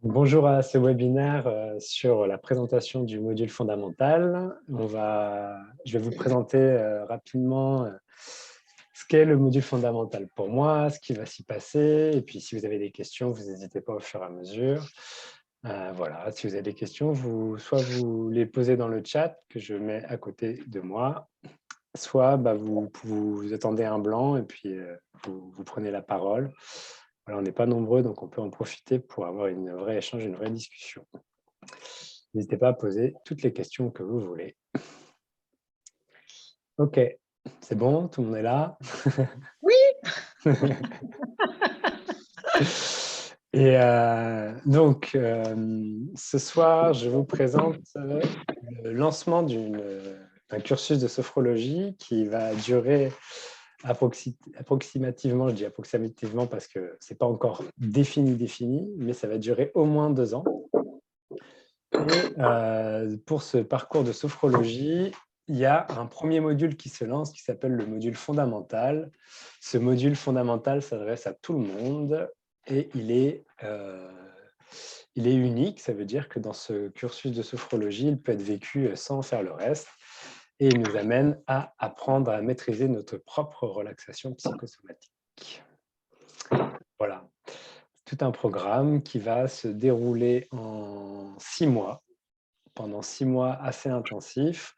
Bonjour à ce webinaire sur la présentation du module fondamental. Je vais vous présenter rapidement ce qu'est le module fondamental pour moi, ce qui va s'y passer. Et puis, si vous avez des questions, vous n'hésitez pas au fur et à mesure. Voilà, si vous avez des questions, soit vous les posez dans le chat que je mets à côté de moi, soit vous attendez un blanc et puis vous prenez la parole. Voilà, on n'est pas nombreux, donc on peut en profiter pour avoir un vrai échange, une vraie discussion. N'hésitez pas à poser toutes les questions que vous voulez. Ok, c'est bon, tout le monde est là? Oui. Et donc, ce soir, je vous présente le lancement d'un cursus de sophrologie qui va durer approximativement, je dis approximativement parce que ce n'est pas encore défini, mais ça va durer au moins 2 ans. Et pour ce parcours de sophrologie, il y a un premier module qui se lance qui s'appelle le module fondamental. Ce module fondamental s'adresse à tout le monde et il est unique. Ça veut dire que dans ce cursus de sophrologie, il peut être vécu sans faire le reste et il nous amène à apprendre à maîtriser notre propre relaxation psychosomatique. Voilà, tout un programme qui va se dérouler en 6 mois, pendant 6 mois assez intensifs,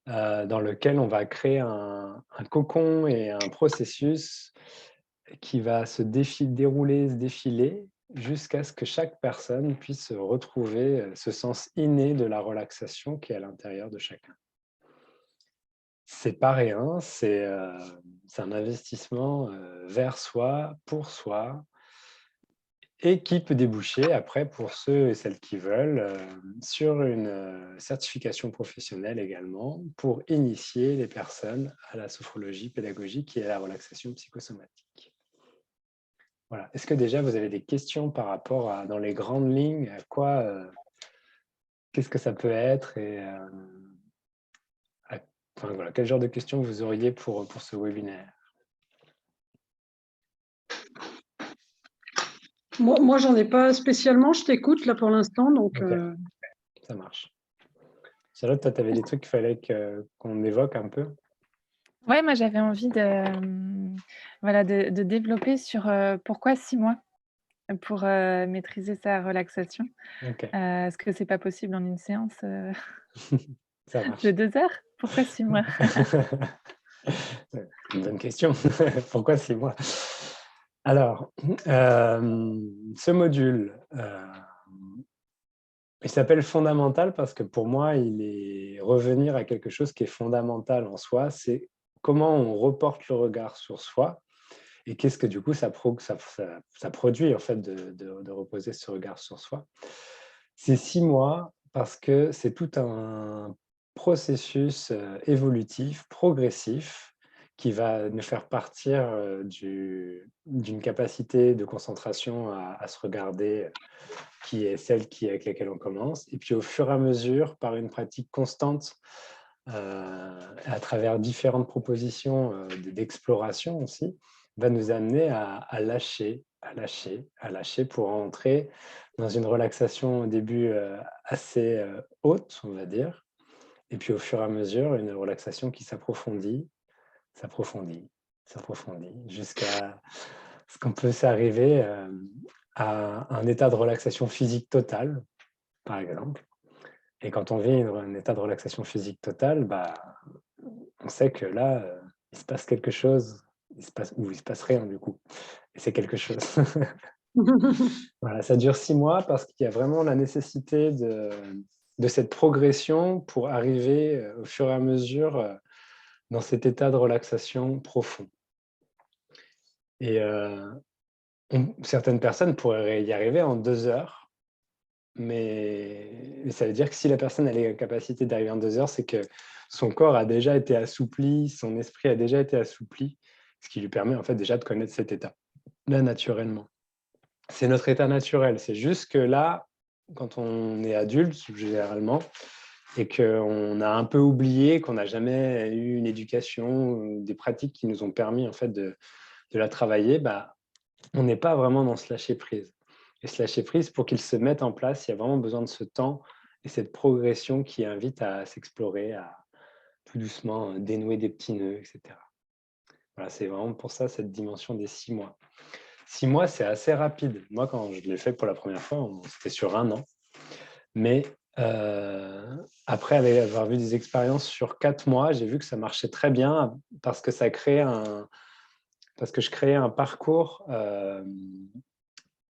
dans lequel on va créer un cocon et un processus qui va se dérouler, se défiler, jusqu'à ce que chaque personne puisse retrouver ce sens inné de la relaxation qui est à l'intérieur de chacun. C'est pas rien, c'est un investissement vers soi, pour soi, et qui peut déboucher après, pour ceux et celles qui veulent, sur une certification professionnelle également, pour initier les personnes à la sophrologie pédagogique et à la relaxation psychosomatique. Voilà. Est-ce que déjà vous avez des questions par rapport à, dans les grandes lignes, à quoi, qu'est-ce que ça peut être et enfin, voilà, quel genre de questions vous auriez pour ce webinaire? Moi, j'en ai pas spécialement. Je t'écoute là pour l'instant, donc. Ok, ça marche. Charlotte, toi, tu avais des trucs qu'il fallait qu'on évoque un peu? Ouais, moi j'avais envie voilà, de développer sur, pourquoi 6 mois pour, maîtriser sa relaxation? Ok, Est-ce que c'est pas possible en une séance, ça de marche. 2 heures? Pourquoi 6 mois? Une bonne question. Pourquoi 6 mois? Alors, ce module, il s'appelle fondamental parce que pour moi, il est revenir à quelque chose qui est fondamental en soi. C'est comment on reporte le regard sur soi et qu'est-ce que du coup ça produit en fait de reposer ce regard sur soi. C'est 6 mois parce que c'est tout un processus évolutif, progressif, qui va nous faire partir d'une capacité de concentration à se regarder, qui est celle avec laquelle on commence. Et puis au fur et à mesure, par une pratique constante, à travers différentes propositions d'exploration aussi, va nous amener à lâcher, à lâcher, à lâcher pour entrer dans une relaxation au début assez haute, on va dire, et puis au fur et à mesure, une relaxation qui s'approfondit, s'approfondit, s'approfondit, jusqu'à ce qu'on peut s'arriver à un état de relaxation physique totale, par exemple. Et quand on vit un état de relaxation physique totale, on sait que là, il se passe quelque chose, ou il se passe rien du coup. Et c'est quelque chose. Voilà, ça dure 6 mois parce qu'il y a vraiment la nécessité de cette progression pour arriver au fur et à mesure dans cet état de relaxation profond. Et certaines personnes pourraient y arriver en 2 heures, mais ça veut dire que si la personne a la capacité d'arriver en 2 heures, c'est que son corps a déjà été assoupli, son esprit a déjà été assoupli, ce qui lui permet en fait déjà de connaître cet état-là naturellement. C'est notre état naturel, c'est juste que là, quand on est adulte, généralement, et qu'on a un peu oublié, qu'on n'a jamais eu une éducation, des pratiques qui nous ont permis en fait de la travailler, on n'est pas vraiment dans ce lâcher prise. et se lâcher prise pour qu'ils se mettent en place. Il y a vraiment besoin de ce temps et cette progression qui invite à s'explorer, à tout doucement dénouer des petits nœuds, etc. Voilà, c'est vraiment pour ça cette dimension des 6 mois. 6 mois, c'est assez rapide. Moi, quand je l'ai fait pour la première fois, c'était sur 1 an. Mais après avoir vu des expériences sur 4 mois, j'ai vu que ça marchait très bien parce que je créais un parcours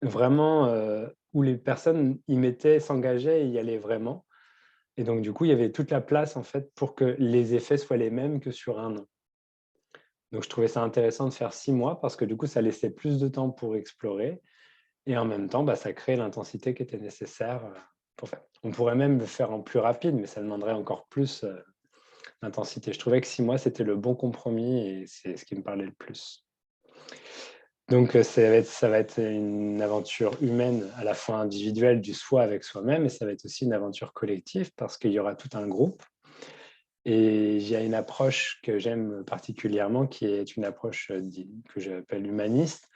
vraiment où les personnes y mettaient, s'engageaient et y allaient vraiment. Et donc, du coup, il y avait toute la place en fait pour que les effets soient les mêmes que sur 1 an. Donc, je trouvais ça intéressant de faire 6 mois parce que du coup, ça laissait plus de temps pour explorer et en même temps, ça crée l'intensité qui était nécessaire pour faire. On pourrait même le faire en plus rapide, mais ça demanderait encore plus d'intensité. Je trouvais que 6 mois, c'était le bon compromis et c'est ce qui me parlait le plus. Donc, ça va être une aventure humaine, à la fois individuelle, du soi avec soi-même, et ça va être aussi une aventure collective parce qu'il y aura tout un groupe. Et il y a une approche que j'aime particulièrement, qui est une approche que j'appelle humaniste,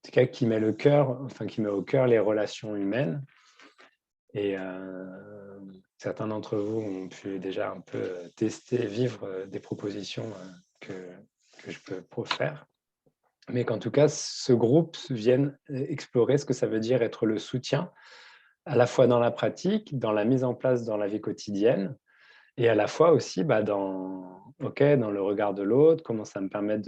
en tout cas qui met au cœur les relations humaines. Et certains d'entre vous ont pu déjà un peu tester, vivre des propositions que je peux faire. Mais qu'en tout cas, ce groupe vienne explorer ce que ça veut dire être le soutien, à la fois dans la pratique, dans la mise en place dans la vie quotidienne, et à la fois aussi dans le regard de l'autre, comment ça me permet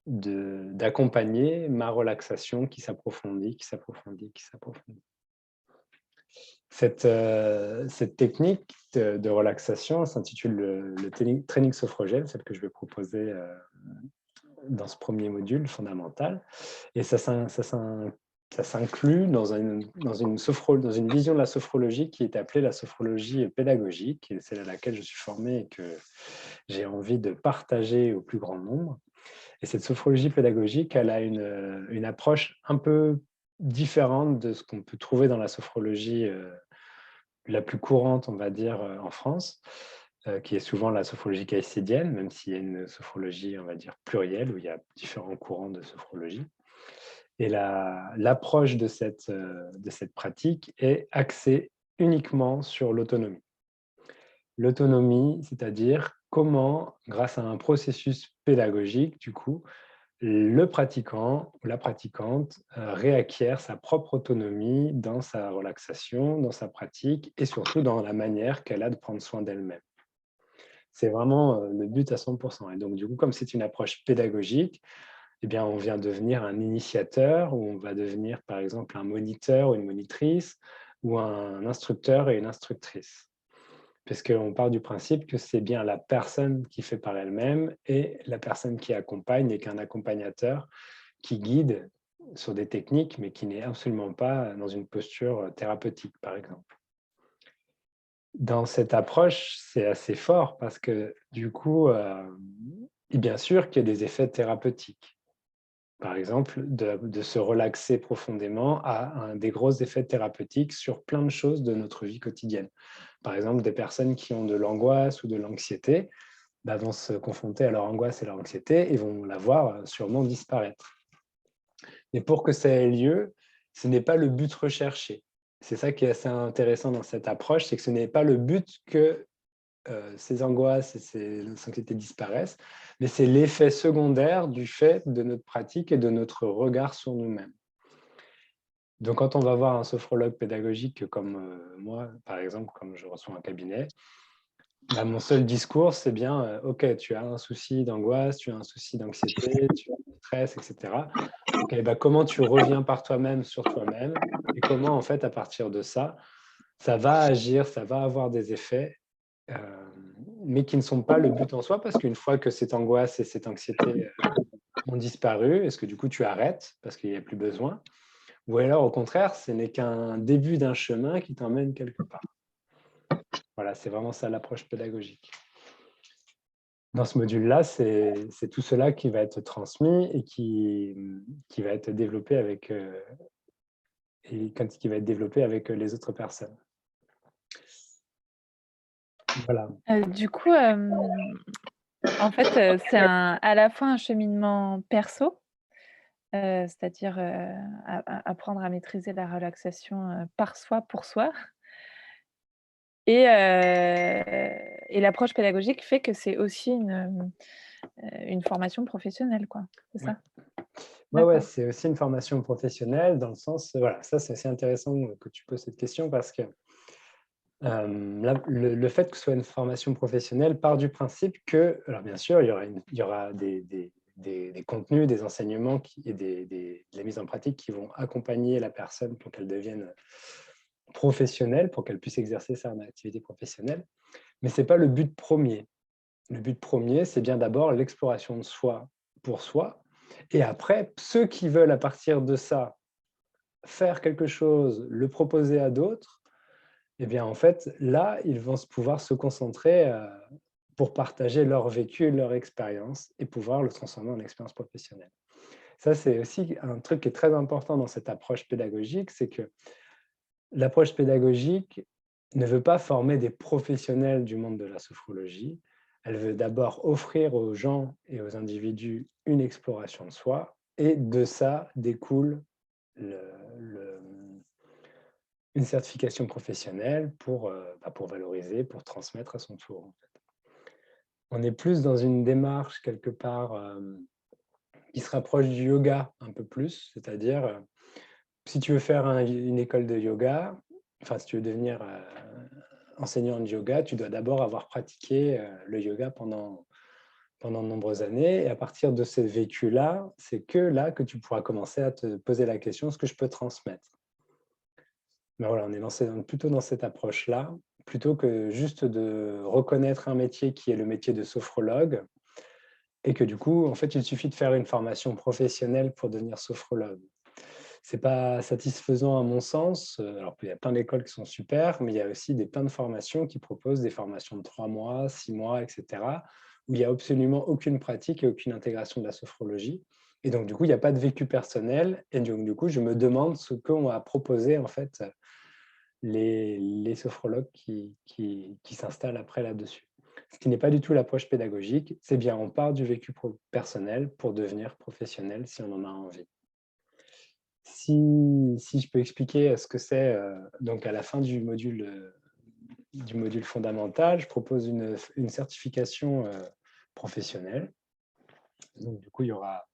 d'accompagner ma relaxation qui s'approfondit, qui s'approfondit, qui s'approfondit. Cette technique de relaxation s'intitule le training sophrogène, celle que je vais proposer dans ce premier module fondamental. Et ça s'inclut dans une vision de la sophrologie qui est appelée la sophrologie pédagogique, et c'est à laquelle je suis formé et que j'ai envie de partager au plus grand nombre. Et cette sophrologie pédagogique, elle a une approche un peu différente de ce qu'on peut trouver dans la sophrologie la plus courante, on va dire, en France, qui est souvent la sophrologie caïcédienne, même s'il y a une sophrologie, on va dire, plurielle, où il y a différents courants de sophrologie. Et l'approche de cette pratique est axée uniquement sur l'autonomie. L'autonomie, c'est-à-dire comment, grâce à un processus pédagogique, du coup, le pratiquant ou la pratiquante réacquiert sa propre autonomie dans sa relaxation, dans sa pratique et surtout dans la manière qu'elle a de prendre soin d'elle-même. C'est vraiment le but à 100%. Et donc, du coup, comme c'est une approche pédagogique, eh bien, on vient devenir un initiateur ou on va devenir, par exemple, un moniteur ou une monitrice ou un instructeur et une instructrice. Parce qu'on part du principe que c'est bien la personne qui fait par elle-même et la personne qui accompagne et qu'un accompagnateur qui guide sur des techniques, mais qui n'est absolument pas dans une posture thérapeutique, par exemple. Dans cette approche, c'est assez fort parce que du coup, bien sûr qu'il y a des effets thérapeutiques. Par exemple, de se relaxer profondément a des gros effets thérapeutiques sur plein de choses de notre vie quotidienne. Par exemple, des personnes qui ont de l'angoisse ou de l'anxiété vont se confronter à leur angoisse et leur anxiété et vont la voir sûrement disparaître. Mais pour que ça ait lieu, ce n'est pas le but recherché. C'est ça qui est assez intéressant dans cette approche, c'est que ce n'est pas le but que ces angoisses et ces anxiétés disparaissent, mais c'est l'effet secondaire du fait de notre pratique et de notre regard sur nous-mêmes. Donc, quand on va voir un sophrologue pédagogique comme moi, par exemple, comme je reçois un cabinet, mon seul discours, c'est bien, OK, tu as un souci d'angoisse, tu as un souci d'anxiété, tu as du stress, etc. OK, comment tu reviens par toi-même sur toi-même et comment, en fait, à partir de ça, ça va agir, ça va avoir des effets, mais qui ne sont pas le but en soi, parce qu'une fois que cette angoisse et cette anxiété ont disparu, est-ce que du coup tu arrêtes parce qu'il n'y a plus besoin? Ou alors, au contraire, ce n'est qu'un début d'un chemin qui t'emmène quelque part. Voilà, c'est vraiment ça l'approche pédagogique. Dans ce module-là, c'est tout cela qui va être transmis et qui va être développé avec, les autres personnes. Voilà. Du coup, en fait, c'est à la fois un cheminement perso, c'est-à-dire, apprendre à maîtriser la relaxation, par soi, pour soi et l'approche pédagogique fait que c'est aussi une formation professionnelle, quoi, c'est Ouais. ça? Ouais, D'accord. c'est aussi une formation professionnelle dans le sens, voilà, ça c'est assez intéressant que tu poses cette question parce que le fait que ce soit une formation professionnelle part du principe que, alors bien sûr, il y aura des contenus, des enseignements et de la mise en pratique qui vont accompagner la personne pour qu'elle devienne professionnelle, pour qu'elle puisse exercer sa activité professionnelle. Mais ce n'est pas le but premier. Le but premier, c'est bien d'abord l'exploration de soi pour soi. Et après, ceux qui veulent à partir de ça faire quelque chose, le proposer à d'autres, eh bien, en fait, là, ils vont pouvoir se concentrer pour partager leur vécu, leur expérience et pouvoir le transformer en expérience professionnelle. Ça, c'est aussi un truc qui est très important dans cette approche pédagogique, c'est que l'approche pédagogique ne veut pas former des professionnels du monde de la sophrologie. Elle veut d'abord offrir aux gens et aux individus une exploration de soi et de ça découle le, une certification professionnelle pour valoriser, pour transmettre à son tour. En fait. On est plus dans une démarche quelque part qui se rapproche du yoga un peu plus, c'est-à-dire si tu veux faire une école de yoga, enfin si tu veux devenir enseignant de yoga, tu dois d'abord avoir pratiqué le yoga pendant de nombreuses années et à partir de ce vécu-là, c'est que là que tu pourras commencer à te poser la question, est-ce que je peux transmettre? Ben voilà, on est plutôt dans cette approche-là, plutôt que juste de reconnaître un métier qui est le métier de sophrologue, et que du coup, en fait, il suffit de faire une formation professionnelle pour devenir sophrologue. C'est pas satisfaisant à mon sens. Alors, il y a plein d'écoles qui sont super, mais il y a aussi plein de formations qui proposent des formations de 3 mois, 6 mois, etc., où il n'y a absolument aucune pratique et aucune intégration de la sophrologie. Et donc, du coup, il n'y a pas de vécu personnel. Et donc, du coup, je me demande ce qu'on va proposer, en fait, les sophrologues qui s'installent après là-dessus. Ce qui n'est pas du tout l'approche pédagogique, c'est bien on part du vécu personnel pour devenir professionnel si on en a envie. Si je peux expliquer ce que c'est, donc à la fin du module fondamental, je propose une certification professionnelle. Donc, du coup, il y aura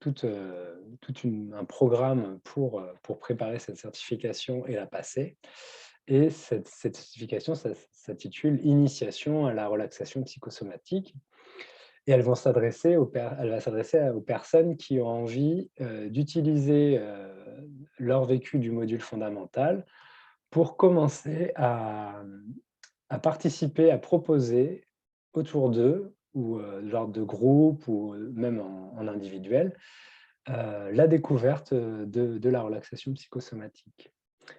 un programme pour préparer cette certification et la passer. Et cette certification s'intitule « Initiation à la relaxation psychosomatique ». Et elle va s'adresser aux personnes qui ont envie d'utiliser leur vécu du module fondamental pour commencer à participer, à proposer autour d'eux, ou lors de groupes, ou même en individuel, la découverte de la relaxation psychosomatique.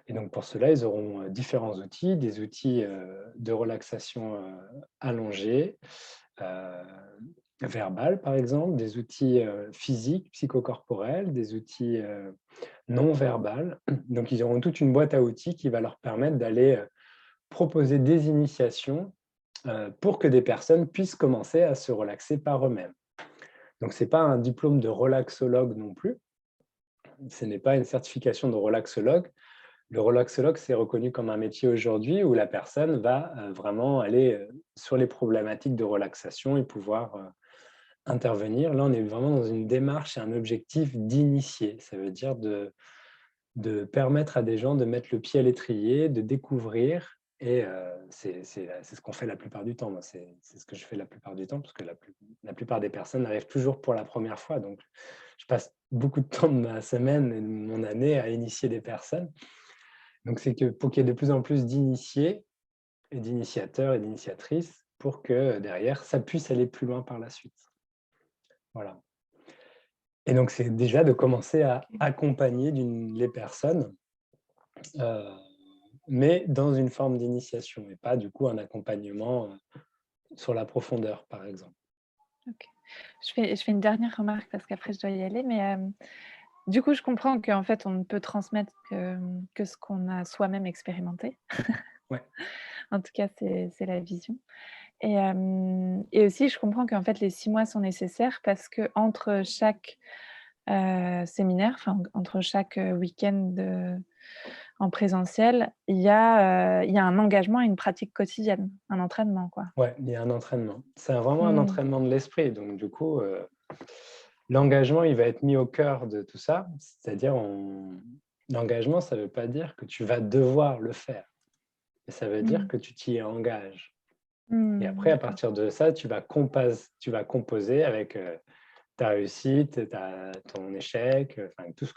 Et donc pour cela, ils auront différents outils, des outils de relaxation allongée, verbale par exemple, des outils physiques, psychocorporels, des outils non verbales. Donc ils auront toute une boîte à outils qui va leur permettre d'aller proposer des initiations pour que des personnes puissent commencer à se relaxer par eux-mêmes. Donc ce n'est pas un diplôme de relaxologue non plus, ce n'est pas une certification de relaxologue. Le relaxologue, c'est reconnu comme un métier aujourd'hui où la personne va vraiment aller sur les problématiques de relaxation et pouvoir intervenir. Là, on est vraiment dans une démarche et un objectif d'initier. Ça veut dire de permettre à des gens de mettre le pied à l'étrier, de découvrir. Et c'est ce qu'on fait la plupart du temps. Moi, c'est ce que je fais la plupart du temps, parce que la plupart des personnes arrivent toujours pour la première fois. Donc, je passe beaucoup de temps de ma semaine et de mon année à initier des personnes. Donc, c'est que pour qu'il y ait de plus en plus d'initiés et d'initiateurs et d'initiatrices pour que derrière, ça puisse aller plus loin par la suite. Voilà. Et donc, c'est déjà de commencer à accompagner les personnes, mais dans une forme d'initiation et pas du coup un accompagnement sur la profondeur, par exemple. OK. Je fais une dernière remarque parce qu'après je dois y aller, mais du coup, je comprends qu'en fait, on ne peut transmettre que ce qu'on a soi-même expérimenté. Ouais. En tout cas, c'est la vision et aussi je comprends qu'en fait les 6 mois sont nécessaires parce qu'entre chaque, séminaire, enfin, entre chaque week-end en présentiel, il y a un engagement et une pratique quotidienne, un entraînement, quoi. Ouais, il y a un entraînement. C'est vraiment un Mmh. entraînement de l'esprit. Donc, du coup, l'engagement, il va être mis au cœur de tout ça. C'est-à-dire, l'engagement, ça ne veut pas dire que tu vas devoir le faire. Mais ça veut dire Mmh. que tu t'y engages. Et après, à D'accord. partir de ça, tu vas composer avec ta réussite, ton échec, enfin, tout ce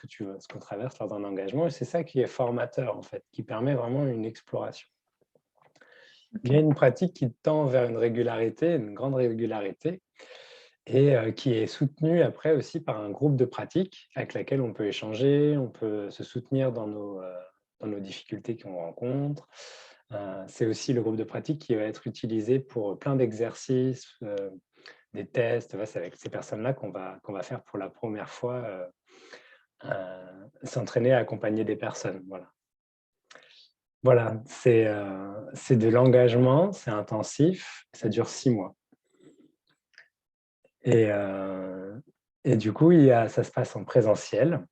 qu'on traverse lors d'un engagement. Et c'est ça qui est formateur, en fait, qui permet vraiment une exploration. Il y a OK. une pratique qui tend vers une régularité, une grande régularité, et qui est soutenue après aussi par un groupe de pratique avec laquelle on peut échanger, on peut se soutenir dans nos difficultés qu'on rencontre. C'est aussi le groupe de pratique qui va être utilisé pour plein d'exercices, des tests. Ouais, c'est avec ces personnes-là qu'on va faire pour la première fois, s'entraîner à accompagner des personnes. Voilà, c'est de l'engagement, c'est intensif, ça dure 6 mois. Et, et du coup, ça se passe en présentiel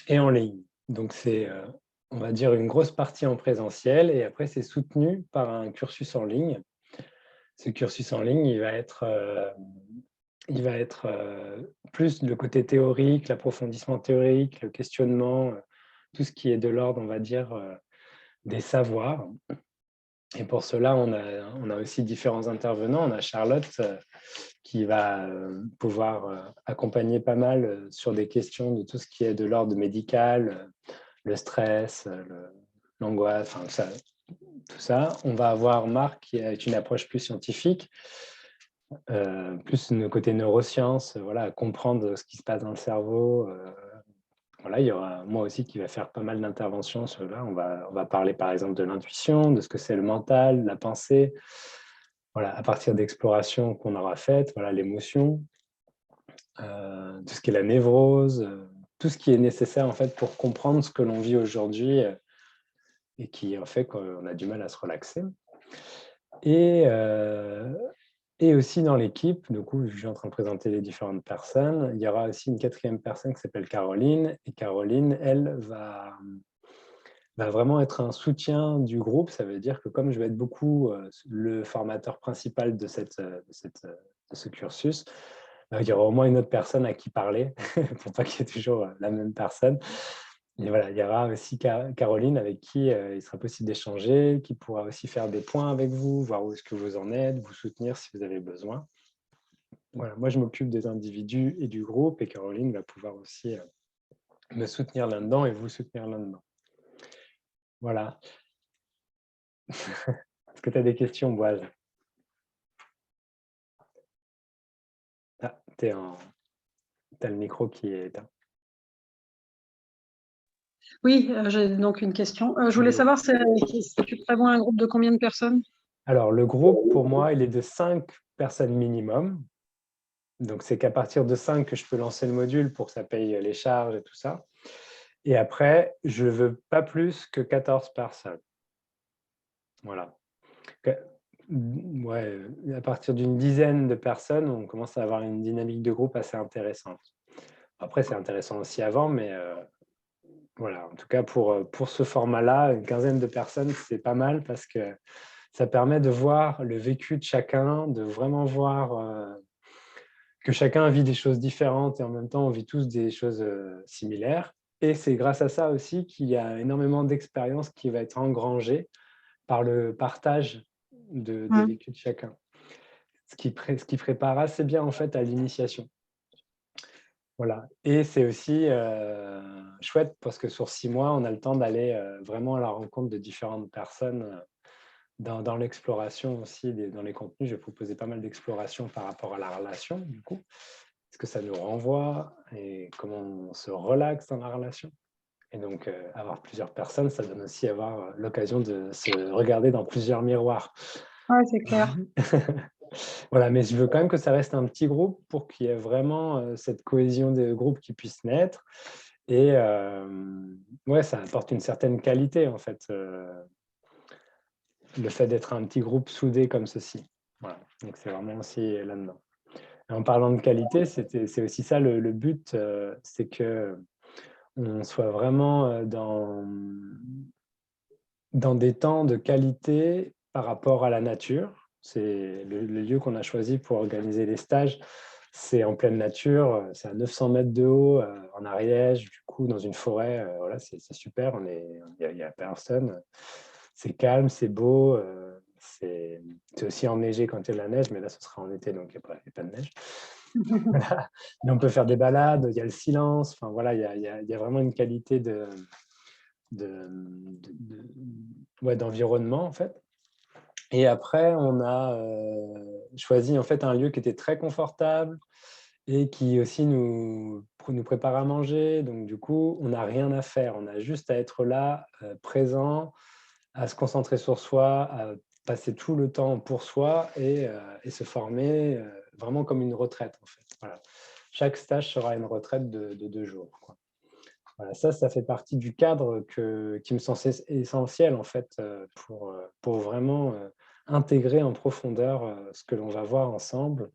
et en ligne. Donc, c'est, on va dire, une grosse partie en présentiel et après, c'est soutenu par un cursus en ligne. Ce cursus en ligne, il va être plus le côté théorique, l'approfondissement théorique, le questionnement, tout ce qui est de l'ordre, on va dire, des savoirs. Et pour cela, on a aussi différents intervenants. On a Charlotte qui va pouvoir accompagner pas mal sur des questions de tout ce qui est de l'ordre médical, le stress, l'angoisse, enfin, tout ça. On va avoir Marc qui a une approche plus scientifique, plus le côté neurosciences, voilà, comprendre ce qui se passe dans le cerveau. Voilà, il y aura moi aussi qui va faire pas mal d'interventions sur là. On va parler par exemple de l'intuition, de ce que c'est le mental, la pensée. Voilà, à partir d'explorations qu'on aura faites, voilà, l'émotion, tout ce qui est la névrose, tout ce qui est nécessaire en fait pour comprendre ce que l'on vit aujourd'hui et qui en fait qu'on a du mal à se relaxer. Et, euh, et aussi dans l'équipe, du coup, je suis en train de présenter les différentes personnes. Il y aura aussi une quatrième personne qui s'appelle Caroline. Et Caroline, elle, va vraiment être un soutien du groupe. Ça veut dire que comme je vais être beaucoup le formateur principal de ce cursus, il y aura au moins une autre personne à qui parler, pour pas qu'il y ait toujours la même personne. Et voilà, il y aura aussi Caroline avec qui il sera possible d'échanger, qui pourra aussi faire des points avec vous, voir où est-ce que vous en êtes, vous soutenir si vous avez besoin. Voilà, moi, je m'occupe des individus et du groupe, et Caroline va pouvoir aussi me soutenir là-dedans et vous soutenir là-dedans. Voilà. Est-ce que tu as des questions, Boise? Ah, tu as le micro qui est éteint. Oui, j'ai donc une question. Je voulais Oui. savoir si tu prévois un groupe de combien de personnes? Alors, le groupe, pour moi, il est de 5 personnes minimum. Donc, c'est qu'à partir de 5 que je peux lancer le module pour que ça paye les charges et tout ça. Et après, je ne veux pas plus que 14 personnes. Voilà. Ouais, à partir d'une dizaine de personnes, on commence à avoir une dynamique de groupe assez intéressante. Après, c'est intéressant aussi avant, mais voilà, en tout cas, pour ce format-là, une quinzaine de personnes, c'est pas mal parce que ça permet de voir le vécu de chacun, de vraiment voir que chacun vit des choses différentes et en même temps, on vit tous des choses similaires. Et c'est grâce à ça aussi qu'il y a énormément d'expériences qui va être engrangée par le partage des vécus de chacun. Ce qui prépare assez bien en fait à l'initiation. Voilà. Et c'est aussi chouette parce que sur 6 mois, on a le temps d'aller vraiment à la rencontre de différentes personnes dans l'exploration aussi, dans les contenus. Je vais proposer pas mal d'exploration par rapport à la relation, du coup. Ce que ça nous renvoie et comment on se relaxe dans la relation. Et donc, avoir plusieurs personnes, ça donne aussi avoir l'occasion de se regarder dans plusieurs miroirs. Ouais, c'est clair. Voilà, mais je veux quand même que ça reste un petit groupe pour qu'il y ait vraiment cette cohésion de groupe qui puisse naître. Et ouais, ça apporte une certaine qualité, en fait, le fait d'être un petit groupe soudé comme ceci. Voilà, donc c'est vraiment aussi là-dedans. En parlant de qualité, c'est aussi ça le but, c'est qu'on soit vraiment dans des temps de qualité par rapport à la nature. C'est le lieu qu'on a choisi pour organiser les stages. C'est en pleine nature, c'est à 900 mètres de haut, en Ariège, du coup, dans une forêt. Voilà, c'est super, il y a personne. C'est calme, c'est beau. C'est aussi enneigé quand il y a de la neige, mais là, ce sera en été, donc il n'y a pas de neige. Voilà. Mais on peut faire des balades, il y a le silence. Enfin, voilà, il y a vraiment une qualité d'environnement, en fait. Et après, on a choisi en fait un lieu qui était très confortable et qui aussi nous prépare à manger. Donc, du coup, on n'a rien à faire. On a juste à être là, présent, à se concentrer sur soi, à passer tout le temps pour soi et se former vraiment comme une retraite, en fait. Voilà. Chaque stage sera une retraite de 2 jours, quoi. Voilà, ça fait partie du cadre qui me semble essentiel en fait, pour vraiment intégrer en profondeur ce que l'on va voir ensemble.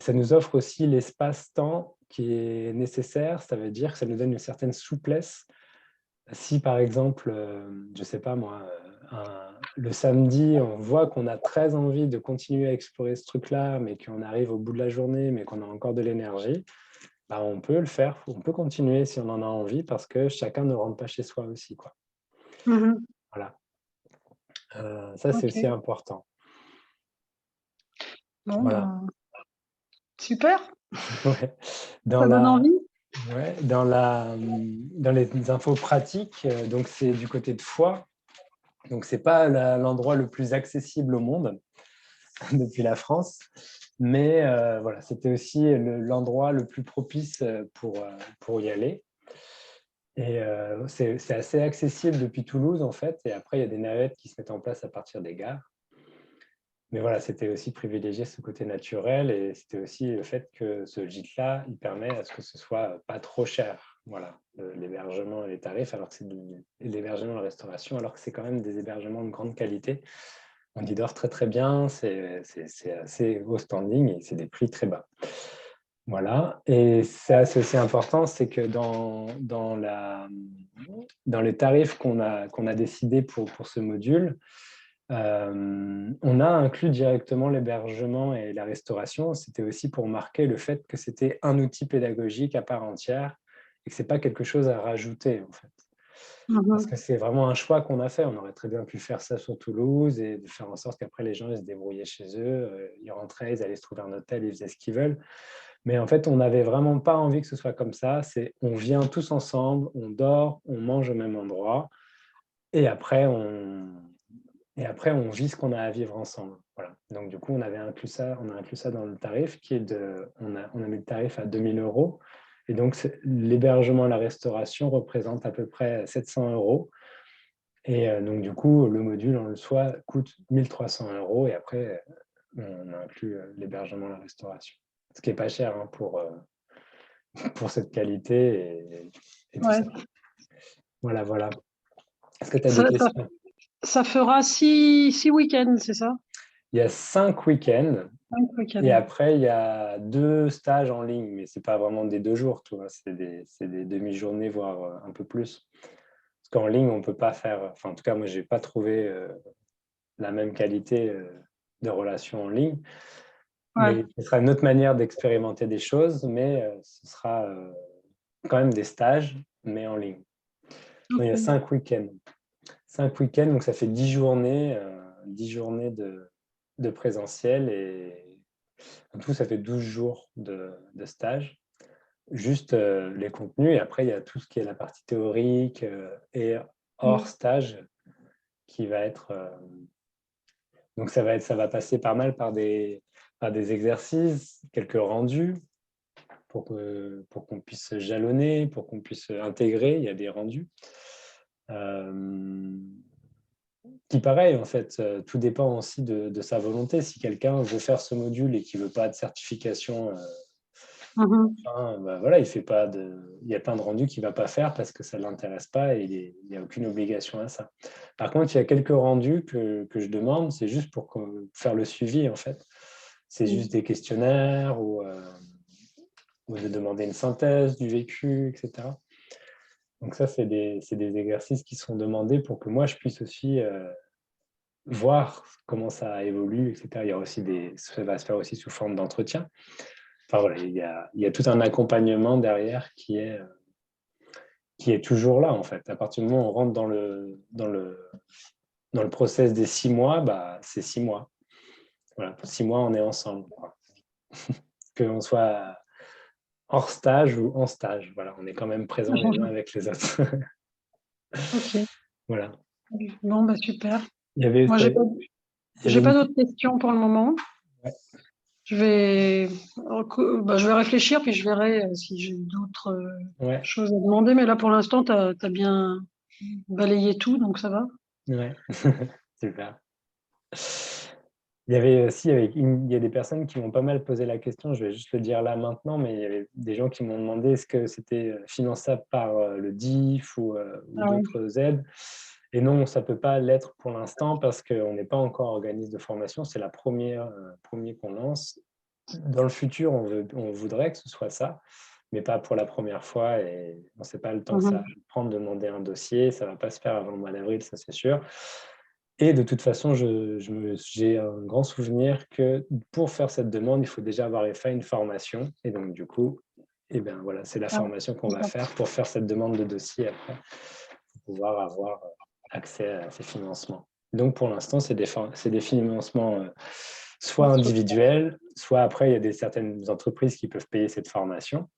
Ça nous offre aussi l'espace-temps qui est nécessaire, ça veut dire que ça nous donne une certaine souplesse. Si par exemple, je ne sais pas moi, le samedi, on voit qu'on a très envie de continuer à explorer ce truc-là, mais qu'on arrive au bout de la journée, mais qu'on a encore de l'énergie, bah, on peut le faire, on peut continuer si on en a envie parce que chacun ne rentre pas chez soi aussi, quoi. Mhm. Voilà. Ça, c'est aussi Ok. important. Bon, Voilà. ben, super. Ouais. Dans Ça donne la, envie. ouais, dans les infos pratiques, donc c'est du côté de Foix. Donc, c'est pas l'endroit le plus accessible au monde depuis la France, mais voilà, c'était aussi l'endroit le plus propice pour y aller. Et c'est assez accessible depuis Toulouse, en fait. Et après, il y a des navettes qui se mettent en place à partir des gares. Mais voilà, c'était aussi privilégier ce côté naturel et c'était aussi le fait que ce gîte-là, il permet à ce que ce soit pas trop cher. Voilà, l'hébergement et les tarifs, alors que c'est l'hébergement et la restauration, alors que c'est quand même des hébergements de grande qualité. On y dort très très bien, c'est assez haut standing et c'est des prix très bas. Voilà, et ça c'est aussi important, c'est que dans les tarifs qu'on a décidé pour ce module, on a inclus directement l'hébergement et la restauration. C'était aussi pour marquer le fait que c'était un outil pédagogique à part entière et que ce n'est pas quelque chose à rajouter, en fait. Parce Mhm. que c'est vraiment un choix qu'on a fait. On aurait très bien pu faire ça sur Toulouse et de faire en sorte qu'après les gens ils se débrouillaient chez eux, ils rentraient, ils allaient se trouver un hôtel, ils faisaient ce qu'ils veulent. Mais en fait, on n'avait vraiment pas envie que ce soit comme ça. C'est on vient tous ensemble, on dort, on mange au même endroit et après on vit ce qu'on a à vivre ensemble. Voilà. Donc du coup, on a inclus ça dans le tarif on a mis le tarif à 2 000 €. Et donc l'hébergement et la restauration représentent à peu près 700 €. Et donc du coup, le module en soi coûte 1 300 € et après, on inclut l'hébergement et la restauration. Ce qui n'est pas cher hein, pour cette qualité et tout Ouais. ça. Voilà, voilà. Est-ce que tu as des Ça, ça, questions? ça fera 6 week-ends, c'est ça? Il y a 5 week-ends. 5 Et week-ends. après, il y a 2 stages en ligne, mais ce n'est pas vraiment des 2 jours, tu vois, c'est des demi-journées, voire un peu plus. Parce qu'en ligne, on ne peut pas faire, enfin en tout cas, moi, je n'ai pas trouvé la même qualité de relation en ligne. Ouais. Mais ce sera une autre manière d'expérimenter des choses, mais ce sera quand même des stages, mais en ligne. Donc, il y a Ok. 5 week-ends. 5 week-ends, donc ça fait 10 journées, 10 journées de présentiel et en tout, ça fait 12 jours de stage. Juste les contenus et après, il y a tout ce qui est la partie théorique et hors Mm. stage qui va être... donc, ça va passer pas mal par des exercices, quelques rendus pour qu'on puisse jalonner, pour qu'on puisse intégrer. Il y a des rendus. Qui pareil, en fait, tout dépend aussi de sa volonté. Si quelqu'un veut faire ce module et qu'il ne veut pas de certification, Mhm. bah voilà, il y a plein de rendus qu'il ne va pas faire parce que ça ne l'intéresse pas et il n'y a aucune obligation à ça. Par contre, il y a quelques rendus que je demande, c'est juste pour faire le suivi, en fait. c'est juste des questionnaires ou de demander une synthèse du vécu, etc. Donc ça, c'est des exercices qui sont demandés pour que moi, je puisse aussi voir comment ça évolue, etc. Il y a aussi ça va se faire aussi sous forme d'entretien. Enfin voilà, il y a tout un accompagnement derrière qui est toujours là, en fait. À partir du moment où on rentre dans le process des 6 mois, bah, c'est 6 mois. Voilà, pour 6 mois, on est ensemble. Qu'on soit hors stage ou en stage. Voilà, on est quand même présents les uns avec les autres. Ok. Voilà. Bon, bah super. Il y avait, Moi, j'ai pas d'autres questions pour le moment. Ouais. Je vais réfléchir, puis je verrai si j'ai d'autres Ouais. choses à demander. Mais là, pour l'instant, tu as bien balayé tout, donc ça va. Ouais, super. Il y avait aussi, il y a des personnes qui m'ont pas mal posé la question, je vais juste le dire là maintenant, mais il y avait des gens qui m'ont demandé est-ce que c'était finançable par le DIF ou d'autres aides. Et non, ça ne peut pas l'être pour l'instant parce qu'on n'est pas encore organisme de formation, c'est la premier qu'on lance. Dans le futur, on voudrait que ce soit ça, mais pas pour la première fois et on ne sait pas le temps que ça va prendre de demander un dossier, ça ne va pas se faire avant le mois d'avril, ça c'est sûr. Et de toute façon, j'ai un grand souvenir que pour faire cette demande, il faut déjà avoir fait une formation. Et donc, du coup, voilà, c'est la formation qu'on va faire pour faire cette demande de dossier après, pour pouvoir avoir accès à ces financements. Donc, pour l'instant, c'est des financements soit individuels, soit après, il y a certaines entreprises qui peuvent payer cette formation.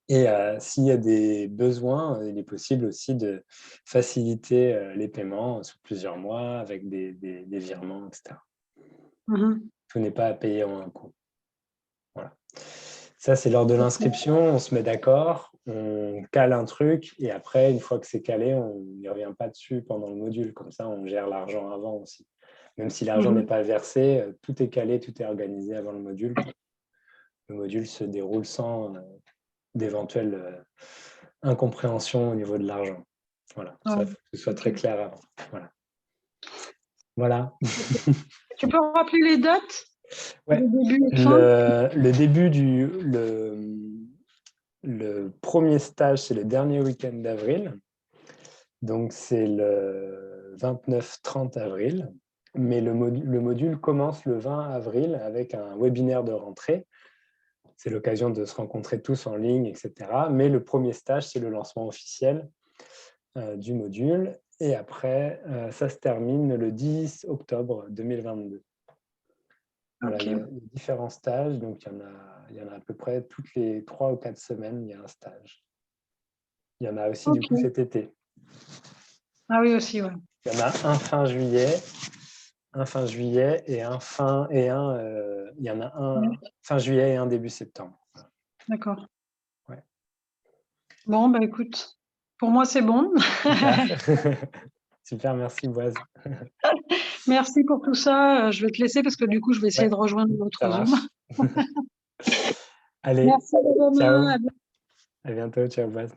Et s'il y a des besoins, il est possible aussi de faciliter les paiements sur plusieurs mois avec des virements, etc. Tout n'est pas à payer en un coup. Voilà. Ça, c'est lors de l'inscription, on se met d'accord, on cale un truc et après, une fois que c'est calé, on n'y revient pas dessus pendant le module. Comme ça, on gère l'argent avant aussi. Même si l'argent n'est pas versé, tout est calé, tout est organisé avant le module. Le module se déroule sans d'éventuelles incompréhensions au niveau de l'argent. Voilà, ça, il faut que ce soit très clair avant. Voilà. Tu peux rappeler les dates? Ouais. Le début le premier stage, c'est le dernier week-end d'avril. Donc, c'est le 29-30 avril. Mais le module commence le 20 avril avec un webinaire de rentrée. C'est l'occasion de se rencontrer tous en ligne, etc. Mais le premier stage, c'est le lancement officiel du module. Et après, ça se termine le 10 octobre 2022. Voilà, il y a différents stages. Donc, il y en a à peu près toutes les 3 ou 4 semaines, il y a un stage. Il y en a aussi, du coup, cet été. Ah oui, aussi, ouais. Il y en a un fin juillet et il y en a un fin juillet et un début septembre. D'accord. Ouais. Bon, bah écoute, pour moi, c'est bon. Super, merci Boise. Merci pour tout ça. Je vais te laisser parce que du coup, je vais essayer de rejoindre l'autre Zoom. Allez, merci, ciao. À bientôt, ciao Boise.